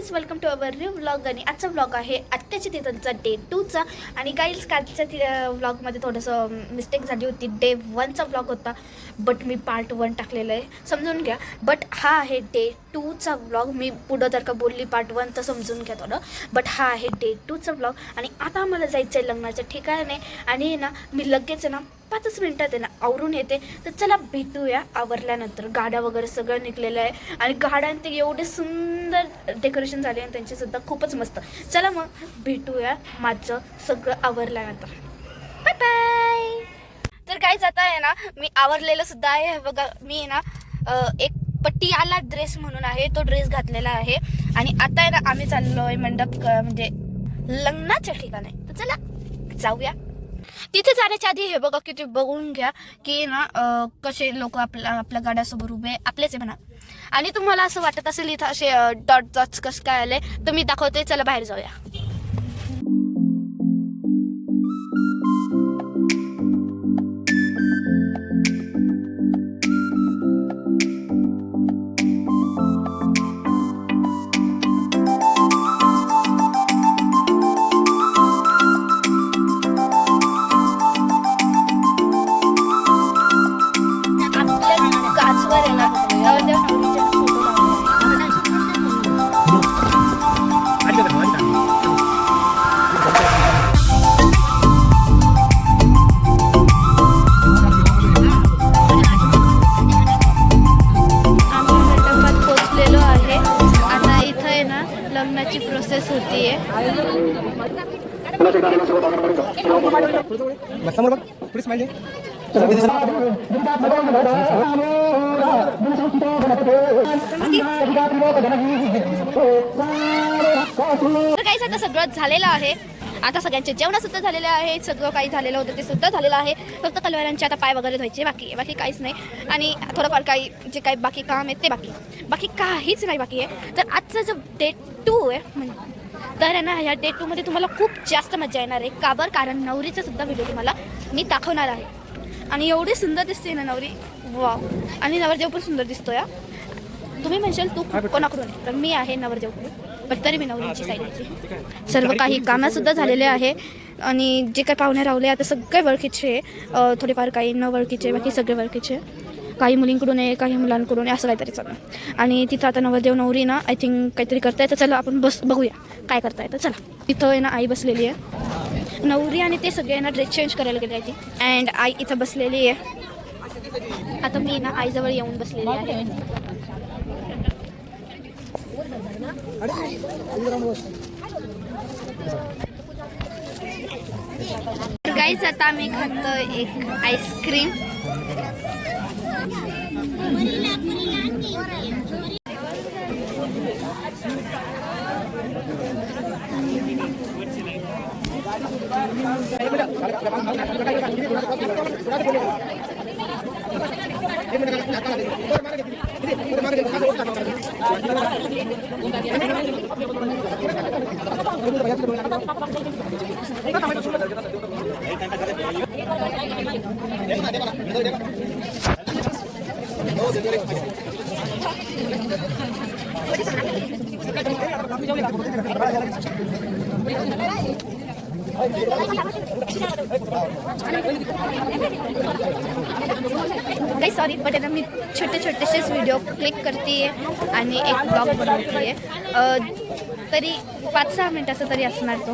Guys welcome to our new vlog. आणि आजचा vlog आहे आत्याच्या तिथंचा डे 2चा. आणि गाईज कालच्या व्लॉगमध्ये थोडंसं मिस्टेक झाली होती. डे 1चा व्लॉग होता बट मी पार्ट 1 टाकलेलं आहे, समजून घ्या. बट हा आहे डे 2चा व्लॉग. मी पुढं जर का बोलली पार्ट 1 तर समजून घ्या थोडं. बट हा आहे डे 2चा व्लॉग. आणि आता आम्हाला जायचं आहे लग्नाच्या ठिकाणी. आणि ना मी लगेच ना 5 मिनिटात आहे ना आवरून येते. तर चला भेटूया आवरल्यानंतर. गाड्या वगैरे सगळं निघलेलं आहे आणि गाड्यांचे एवढे सुंदर डेकोरेशन झाले आणि त्यांचीसुद्धा खूपच मस्त. चला मग भेटूया माझं सगळं आवरल्यानंतर. Bye bye. तर काहीच आता आहे ना मी आवरलेलं सुद्धा आहे. बघा मी ना एक पटियाला ड्रेस म्हणून आहे तो ड्रेस घातलेला आहे. आणि आता आहे ना आम्ही चाललो आहे मंडप म्हणजे लग्नाच्या ठिकाणी. तर चला जाऊया. तिथे जाण्याच्या आधी हे बघा किती बघून घ्या की ना कसे लोक आपल्या गाड्यासमोर उभे आपलेच आहे म्हणा. आणि तुम्हाला असं वाटत असेल इथं असे डॉट डॉट्स कसं काय आले तर मी दाखवते. चला बाहेर जाऊया. लग्नाची प्रोसेस होतीये. काही आता सगळं झालेलं आहे. आता सगळ्यांचे जेवण सुद्धा झालेले आहे. सगळं काही झालेलं होतं ते सुद्धा झालेलं आहे. फक्त कलवारांचे आता पाय वगैरे धुवायचे बाकी आहे. बाकी काहीच नाही. आणि थोडंफार काही जे काही बाकी काम आहे ते बाकी काहीच नाही बाकी आहे. तर आजचा जो डे 2 आहे तर आहे ना ह्या डे 2मध्ये तुम्हाला खूप जास्त मजा येणार आहे. का बरं? कारण नवरीचा सुद्धा व्हिडिओ तुम्हाला मी दाखवणार आहे. आणि एवढी सुंदर दिसते ना नवरी, वाव. आणि नवरदेव पण सुंदर दिसतोय. तुम्ही म्हणशाल तू कोणाकडून आहे तर मी आहे नवरदेवकडून. पण तरी मी नवरीची साईडची. सर्व काही कामंसुद्धा झालेले आहे. आणि जे काही पाहुणे रावले आता सगळे ओळखीचे आहे. थोडेफार काही न ओळखीचे बाकी सगळे ओळखीचे. काही मुलींकडून आहे काही मुलांकडून आहे असं काहीतरी चाललं. आणि तिथं आता नवरदेव नवरी ना आय थिंक काहीतरी करताय. तर चला आपण बघूया काय करताय. तर चला. इथं आहे ना आई बसलेली आहे. नवरी आणि ते सगळे ना ड्रेस चेंज करायला गेले आहे ती. अँड आई इथं बसलेली आहे. आता मी ना आईजवळ येऊन बसलेली आहे. गाईज आता आम्ही खातो एक आईस्क्रीम. काही सॉरी बट ना मी छोटेसेच व्हिडिओ क्लिक करते आणि एक ब्लॉग बनवते. तरी 5-6 मिनिटाचा तरी असणार तो.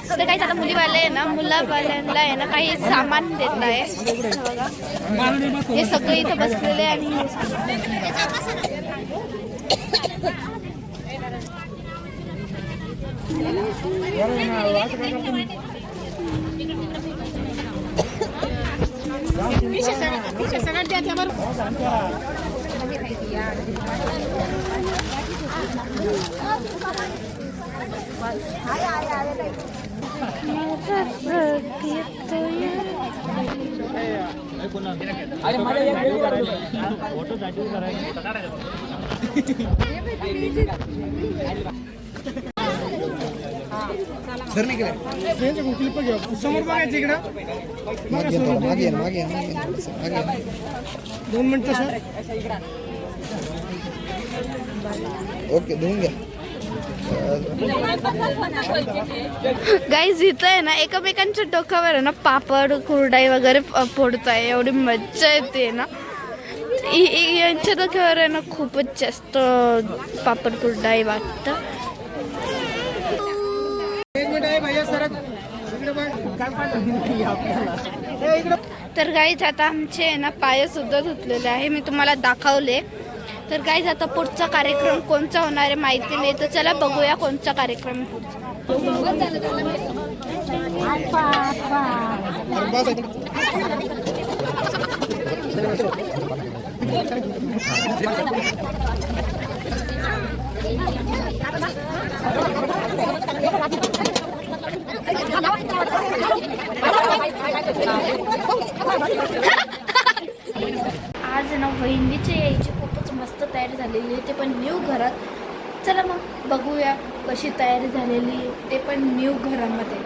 तर काही आता मुलीवाले आहे ना मुलावाल्यांना आहे ना काही सामान देत आहे. हे सगळे इथं बसलेले आणि समोर बघायचं इकडं. 2 मिनिटं सर. ओके धुवून घ्या. गाईज इथं आहे ना एकमेकांच्या डोक्यावर आहे ना पापड कुरडाई वगैरे फोडताय. एवढी मज्जा येते ना. यांच्या डोक्यावर आहे ना खूपच जास्त पापड कुरडाई वाटतं. तर गाईज आता आमचे ना पाय सुद्धा धुतलेले आहे. मी तुम्हाला दाखवले. तर गाईज आता पुढचा कार्यक्रम कोणचा होणार आहे माहिती नाही. तर चला बघूया कोणचा कार्यक्रम आज ना वहिनीच्या यायची खूपच मस्त तयारी झालेली आहे. ते पण न्यू घरात. चला मग बघूया कशी तयारी झालेली आहे ते पण न्यू घरामध्ये.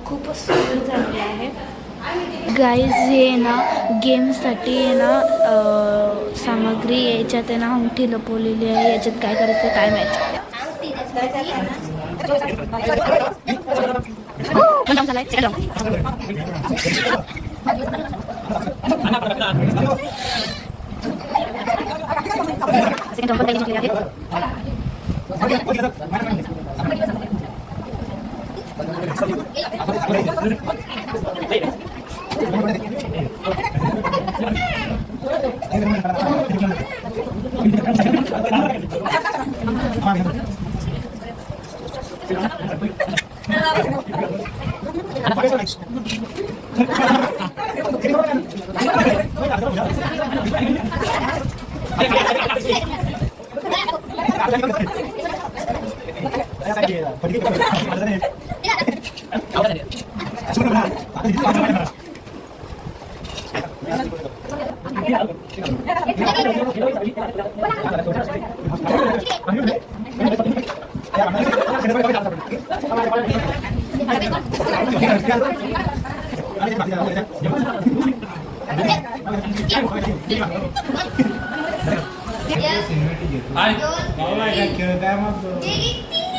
खूपच सुंदर झालेलं आहे. गाईज हे ना गेमसाठी आहे ना सामग्री याच्यात आहे ना अंगठी लपवलेली आहे. याच्यात काय करायचं काय माहिती.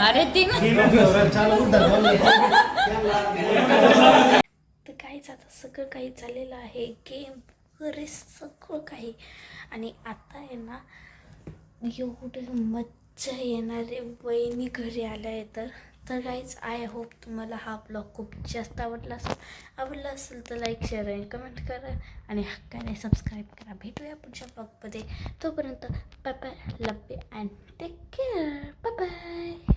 अरे तीन तर काहीच आता सगळं काही झालेलं आहे गेम वगैरे सगळं काही आणि आता आहे ना एवढं मज्जा येणारे वहिनी घरी आल्या आहे तर गाईज आय होप तुम्हाला हा ब्लॉग खूप जास्त आवडला असेल तर लाईक शेअर आणि कमेंट करा आणि हक्काने सबस्क्राईब करा. भेटूया पुढच्या ब्लॉगमध्ये. तोपर्यंत bye bye, love you and take care. Bye bye.